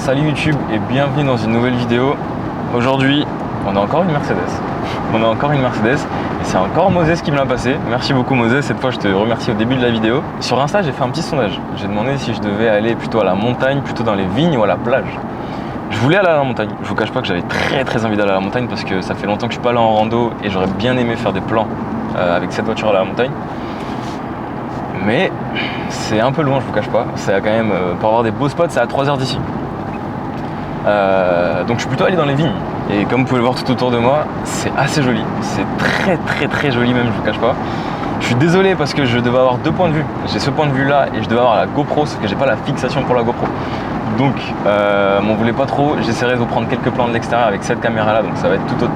Salut YouTube et bienvenue dans une nouvelle vidéo. Aujourd'hui, on a encore une Mercedes. Et c'est encore Moses qui me l'a passé. Merci beaucoup Moses, cette fois je te remercie au début de la vidéo. Sur Insta, j'ai fait un petit sondage. J'ai demandé si je devais aller plutôt à la montagne, plutôt dans les vignes ou à la plage. Je voulais aller à la montagne. Je vous cache pas que j'avais très envie d'aller à la montagne parce que ça fait longtemps que je suis pas allé en rando et j'aurais bien aimé faire des plans avec cette voiture à la montagne. Mais c'est un peu loin, je vous cache pas. C'est quand même, pour avoir des beaux spots, c'est à 3 heures d'ici. Donc je suis plutôt allé dans les vignes. Et comme vous pouvez le voir tout autour de moi, c'est assez joli. C'est très joli même, je vous cache pas. Je suis désolé parce que je devais avoir deux points de vue. J'ai ce point de vue là et je devais avoir la GoPro, sauf que j'ai pas la fixation pour la GoPro. Donc m'en voulez pas trop, j'essaierai de vous prendre quelques plans de l'extérieur avec cette caméra là, donc ça va être tout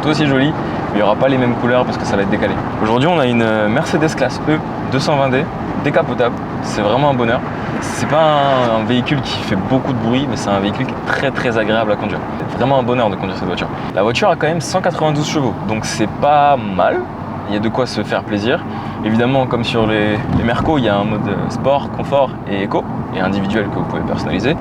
aussi joli. Mais il n'y aura pas les mêmes couleurs parce que ça va être décalé. Aujourd'hui on a une Mercedes classe E 220D décapotable, c'est vraiment un bonheur. C'est pas un véhicule qui fait beaucoup de bruit, mais c'est un véhicule qui est très agréable à conduire. C'est vraiment un bonheur de conduire cette voiture. La voiture a quand même 192 chevaux, donc c'est pas mal. Il y a de quoi se faire plaisir. Évidemment, comme sur les Mercos, il y a un mode sport, confort et éco, et individuel que vous pouvez personnaliser.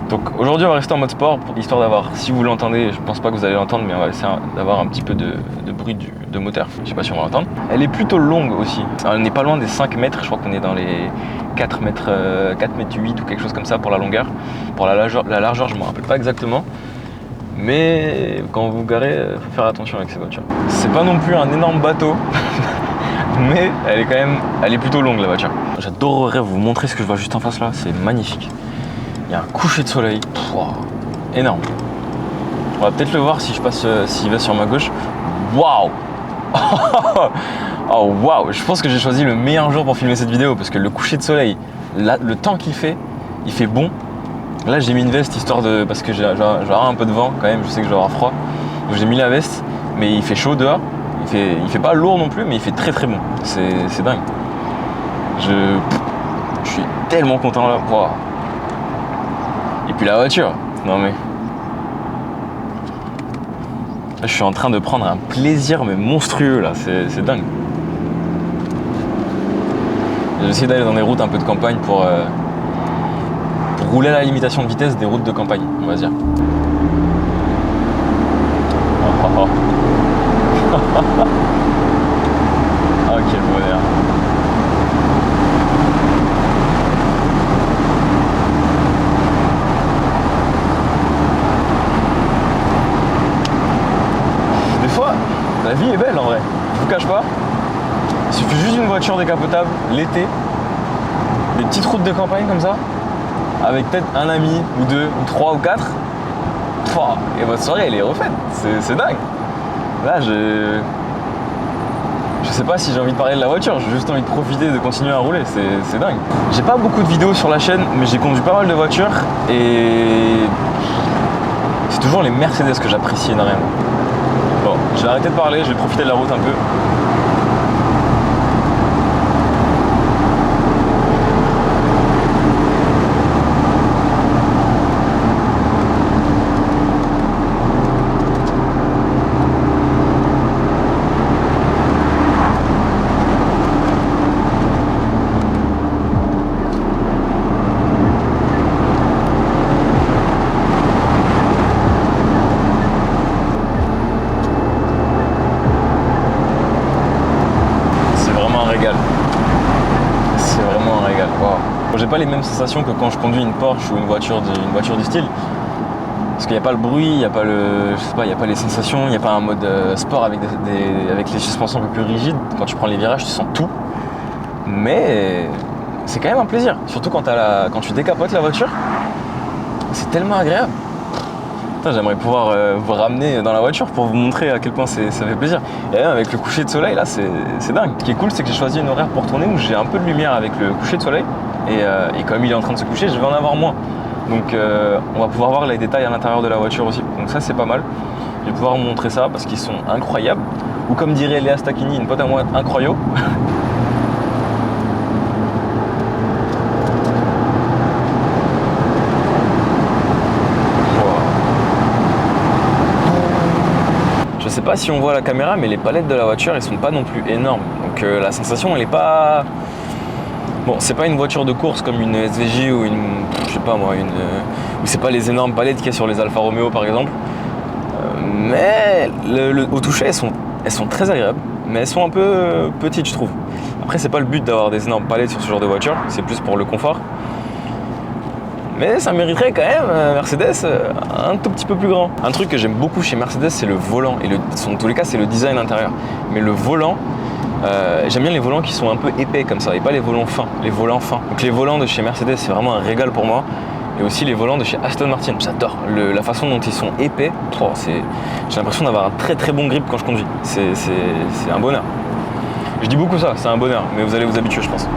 Donc aujourd'hui on va rester en mode sport, histoire d'avoir, si vous l'entendez, je pense pas que vous allez l'entendre, mais on va essayer d'avoir un petit peu de bruit de moteur. Je sais pas si on va l'entendre. Elle est plutôt longue aussi. Alors, elle n'est pas loin des 5 mètres, je crois qu'on est dans les 4 mètres 8 ou quelque chose comme ça pour la longueur. Pour la largeur je me rappelle pas exactement. Mais quand vous vous garez, il faut faire attention avec ces voitures. C'est pas non plus un énorme bateau, mais elle est plutôt longue la voiture. J'adorerais vous montrer ce que je vois juste en face là, c'est magnifique. Il y a un coucher de soleil, wow, énorme. On va peut-être le voir si je passe, s'il va sur ma gauche. Waouh. Oh waouh, je pense que j'ai choisi le meilleur jour pour filmer cette vidéo parce que le coucher de soleil, là, le temps qu'il fait, il fait bon. Là j'ai mis une veste histoire de, parce que j'ai un peu de vent quand même, je sais que je vais avoir froid. Donc j'ai mis la veste, mais il fait chaud dehors. Il fait pas lourd non plus, mais il fait très bon. C'est dingue. Je suis tellement content là. Wow. Et puis la voiture, non mais... Là, je suis en train de prendre un plaisir mais monstrueux là, c'est dingue. J'ai essayé d'aller dans des routes un peu de campagne pour rouler à la limitation de vitesse des routes de campagne, on va dire. Oh quel bonheur. Des fois, la vie est belle en vrai, je vous cache pas. Il suffit juste d'une voiture décapotable l'été, des petites routes de campagne comme ça, avec peut-être un ami, ou deux, ou trois, ou quatre, et votre soirée elle est refaite, c'est dingue. Là je sais pas si j'ai envie de parler de la voiture, j'ai juste envie de profiter, de continuer à rouler, c'est dingue. J'ai pas beaucoup de vidéos sur la chaîne, mais j'ai conduit pas mal de voitures, et c'est toujours les Mercedes que j'apprécie énormément. Bon, je vais arrêter de parler, je vais profiter de la route un peu. C'est vraiment un régal. Wow. J'ai pas les mêmes sensations que quand je conduis une Porsche ou une voiture du style. Parce qu'il n'y a pas le bruit, il n'y a pas il y a pas les sensations, il n'y a pas un mode sport avec les suspensions un peu plus rigides. Quand tu prends les virages, tu sens tout. Mais c'est quand même un plaisir. Surtout quand tu décapotes la voiture, c'est tellement agréable. J'aimerais pouvoir vous ramener dans la voiture pour vous montrer à quel point ça fait plaisir. Et même avec le coucher de soleil là, c'est dingue. Ce qui est cool, c'est que j'ai choisi une horaire pour tourner où j'ai un peu de lumière avec le coucher de soleil. Et comme il est en train de se coucher, je vais en avoir moins. Donc on va pouvoir voir les détails à l'intérieur de la voiture aussi. Donc ça c'est pas mal. Je vais pouvoir vous montrer ça parce qu'ils sont incroyables. Ou comme dirait Léa Stacchini, une pote à moi, incroyable. Je sais pas si on voit la caméra, mais les palettes de la voiture, elles sont pas non plus énormes. Donc la sensation, elle est pas Bon, c'est pas une voiture de course comme une SVJ ou une, je sais pas moi, ou c'est pas les énormes palettes qu'il y a sur les Alfa Romeo par exemple. Mais au toucher, elles sont très agréables, mais elles sont un peu petites, je trouve. Après, c'est pas le but d'avoir des énormes palettes sur ce genre de voiture, c'est plus pour le confort. Mais ça mériterait quand même Mercedes un tout petit peu plus grand. Un truc que j'aime beaucoup chez Mercedes, c'est le volant. Et en tous les cas, c'est le design intérieur. Mais le volant, j'aime bien les volants qui sont un peu épais comme ça, et pas les volants fins. Les volants fins. Donc les volants de chez Mercedes, c'est vraiment un régal pour moi. Et aussi les volants de chez Aston Martin, j'adore. La façon dont ils sont épais, j'ai l'impression d'avoir un très très bon grip quand je conduis. C'est un bonheur. Je dis beaucoup ça, c'est un bonheur, mais vous allez vous habituer, je pense.